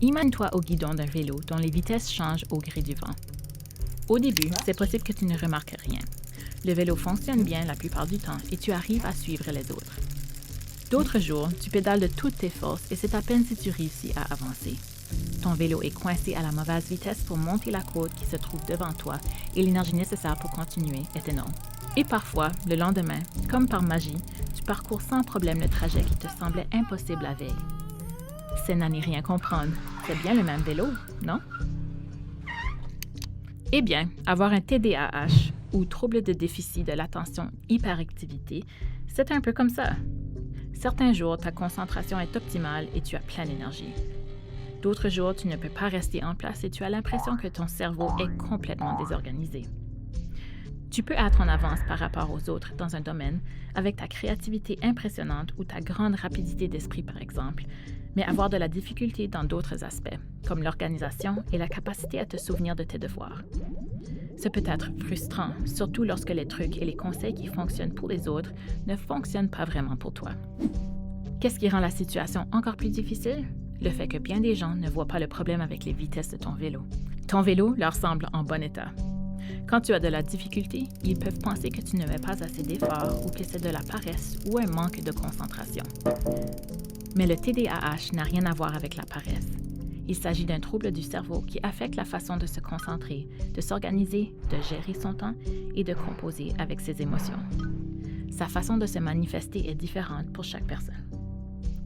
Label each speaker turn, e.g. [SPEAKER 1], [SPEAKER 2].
[SPEAKER 1] Imagine-toi au guidon d'un vélo dont les vitesses changent au gré du vent. Au début, c'est possible que tu ne remarques rien. Le vélo fonctionne bien la plupart du temps et tu arrives à suivre les autres. D'autres jours, tu pédales de toutes tes forces et c'est à peine si tu réussis à avancer. Ton vélo est coincé à la mauvaise vitesse pour monter la côte qui se trouve devant toi et l'énergie nécessaire pour continuer est énorme. Et parfois, le lendemain, comme par magie, tu parcours sans problème le trajet qui te semblait impossible la veille. C'est n'en rien comprendre. C'est bien le même vélo, non? Eh bien, avoir un TDAH ou trouble de déficit de l'attention hyperactivité, c'est un peu comme ça. Certains jours, ta concentration est optimale et tu as plein d'énergie. D'autres jours, tu ne peux pas rester en place et tu as l'impression que ton cerveau est complètement désorganisé. Tu peux être en avance par rapport aux autres dans un domaine avec ta créativité impressionnante ou ta grande rapidité d'esprit, par exemple, mais avoir de la difficulté dans d'autres aspects, comme l'organisation et la capacité à te souvenir de tes devoirs. Ce peut être frustrant, surtout lorsque les trucs et les conseils qui fonctionnent pour les autres ne fonctionnent pas vraiment pour toi. Qu'est-ce qui rend la situation encore plus difficile? Le fait que bien des gens ne voient pas le problème avec les vitesses de ton vélo. Ton vélo leur semble en bon état. Quand tu as de la difficulté, ils peuvent penser que tu ne mets pas assez d'efforts ou que c'est de la paresse ou un manque de concentration. Mais le TDAH n'a rien à voir avec la paresse. Il s'agit d'un trouble du cerveau qui affecte la façon de se concentrer, de s'organiser, de gérer son temps et de composer avec ses émotions. Sa façon de se manifester est différente pour chaque personne.